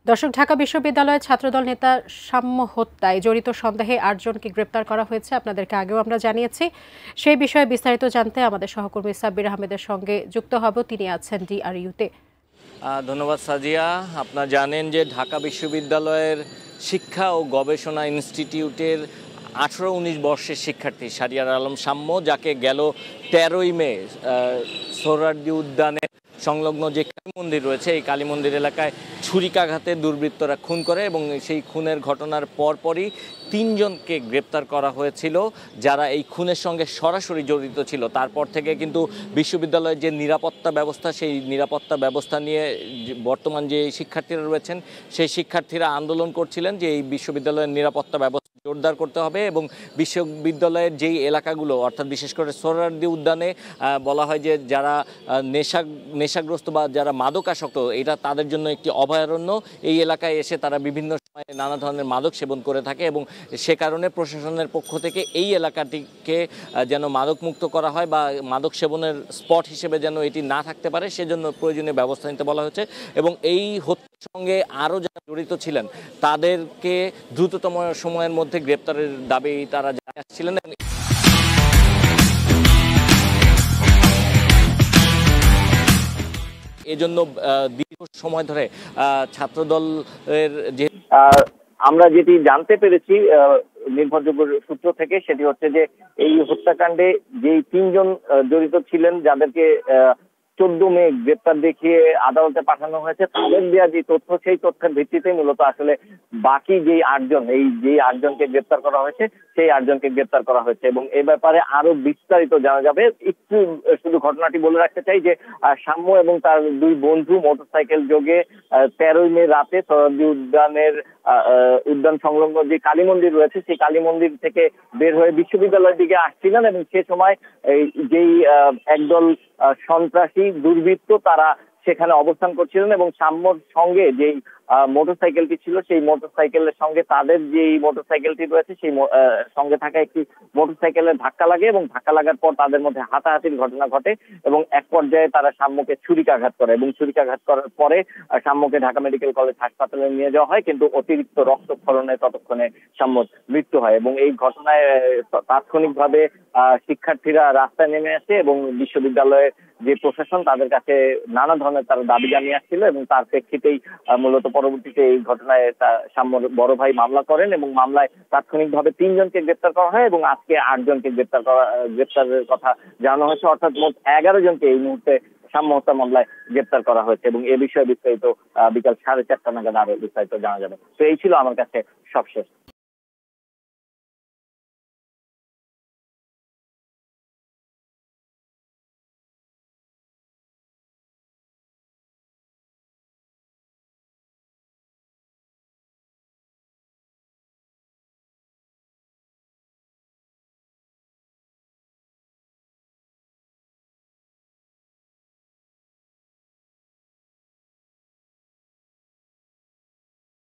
দর্শক, ঢাকা বিশ্ববিদ্যালয়ের ছাত্রদল নেতা সাম্য হত্যায় জড়িত সন্দেহে ৮ জনকে গ্রেপ্তার করা হয়েছে। আপনাদেরকে আগেও আমরা জানিয়েছি। সেই বিষয়ে বিস্তারিত জানতে আমাদের সহকর্মী সাব্বির আহমেদের সঙ্গে যুক্ত হব। তিনি আছেন ডিআরইউতে। ধন্যবাদ সাজিয়া। আপনারা জানেন যে ঢাকা বিশ্ববিদ্যালয়ের শিক্ষা ও গবেষণা ইনস্টিটিউটের 18-19 বর্ষের শিক্ষার্থী শাহরিয়ার আলম সাম্য, যাকে গেল 13ই মে সোহরাওয়ার্দী উদ্যানে সংলগ্ন যে কালী মন্দির রয়েছে, এই কালী মন্দির এলাকায় ছুরিকাঘাতে দুর্বৃত্তরা খুন করে এবং সেই খুনের ঘটনার পরপরই 3 জনকে গ্রেপ্তার করা হয়েছিল যারা এই খুনের সঙ্গে সরাসরি জড়িত ছিল। তারপর থেকে কিন্তু বিশ্ববিদ্যালয়ের যে নিরাপত্তা ব্যবস্থা, সেই নিরাপত্তা ব্যবস্থা নিয়ে বর্তমান যে শিক্ষার্থীরা রয়েছেন সেই শিক্ষার্থীরা আন্দোলন করছিলেন যে এই বিশ্ববিদ্যালয়ের নিরাপত্তা ব্যবস্থা জোরদার করতে হবে এবং বিশ্ববিদ্যালয়ের যেই এলাকাগুলো, অর্থাৎ বিশেষ করে সোহরাওয়ার্দী উদ্যানে বলা হয় যে যারা নেশাগ্রস্ত বা যারা মাদকাসক্ত, এটা তাদের জন্য একটি অভয়ারণ্য। এই এলাকায় এসে তারা বিভিন্ন সময়ে নানা ধরনের মাদক সেবন করে থাকে এবং সে কারণে প্রশাসনের পক্ষ থেকে এই এলাকাটিকে যেন মাদক মুক্ত করা হয় বা মাদক সেবনের স্পট হিসেবে যেন এটি না থাকতে পারে, সেজন্য প্রয়োজনীয় ব্যবস্থা নিতে বলা হয়েছে। এবং এই হত্যার সঙ্গে আরও যারা জড়িত ছিলেন তাদেরকে দ্রুততম সময়ের মধ্যে গ্রেপ্তারের দাবি তারা জানিয়েছিলেন। এজন্য দীর্ঘ সময় ধরে ছাত্রদলের যে আমরা যেটি জানতে পেরেছি নির্ভরযোগ্য সূত্র থেকে, সেটি হচ্ছে যে এই হত্যাকাণ্ডে যেই 3 জন জড়িত ছিলেন, যাদেরকে 14 মে গ্রেপ্তার দেখিয়ে আদালতে পাঠানো হয়েছে, তাদের দেওয়া যে তথ্য, সেই তথ্যের ভিত্তিতে মূলত আসলে বাকি যেই 8 জন, এই যে 8 জনকে গ্রেপ্তার করা হয়েছে, সেই 8 জনকে গ্রেপ্তার করা হয়েছে এবং এ ব্যাপারে আরো বিস্তারিত জানা যাবে। একটু শুধু ঘটনাটি বলে রাখতে চাই যে সাম্য এবং তার 2 বন্ধু মোটরসাইকেল যোগে 13ই মে রাতে সোহরাওয়ার্দী উদ্যান সংলগ্ন যে কালী মন্দির রয়েছে, সেই কালী মন্দির থেকে বের হয়ে বিশ্ববিদ্যালয়ের দিকে আসছিলেন এবং সে সময় যেই একদল সন্ত্রাসী দুর্বৃত্ত তারা সেখানে অবস্থান করছিলেন এবং সাম্যর সঙ্গে যেই মোটরসাইকেলটি ছিল, সেই মোটরসাইকেলের সঙ্গে তাদের যেই মোটরসাইকেলটি রয়েছে, সেই সঙ্গে থাকা একটি মোটরসাইকেলের ধাক্কা লাগে এবং ধাক্কা লাগার পর তাদের মধ্যে হাতাহাতির ঘটনা ঘটে এবং এক পর্যায়ে তারা সাম্যকে ছুরিকাঘাত করে এবং ছুরিকাঘাত করার পরে সাম্যকে ঢাকা মেডিকেল কলেজ হাসপাতালে নিয়ে যাওয়া হয়, কিন্তু অতিরিক্ত রক্তক্ষরণে ততক্ষণে সাম্যর মৃত্যু হয়। এবং এই ঘটনায় তাৎক্ষণিকভাবে শিক্ষার্থীরা রাস্তায় নেমে আসে এবং বিশ্ববিদ্যালয়ের যে প্রশাসন তাদের কাছে নানা ধরনের তারা দাবি জানিয়ে আসছিল এবং তার প্রেক্ষিতেই মূলত পরবর্তীতে এই ঘটনায় সাম্যর বড় ভাই মামলা করেন এবং মামলায় তাৎক্ষণিকভাবে 3 জনকে গ্রেপ্তার করা হয় এবং আজকে 8 জনকে গ্রেপ্তারের কথা জানানো হয়েছে, অর্থাৎ মোট 11 জনকে এই মুহূর্তে সাম্য হত্যা মামলায় গ্রেপ্তার করা হয়েছে এবং এ বিষয়ে বিস্তারিত বিকাল 4:30 নাগাদ আরো বিস্তারিত জানা যাবে। তো এই ছিল আমার কাছে সবশেষ।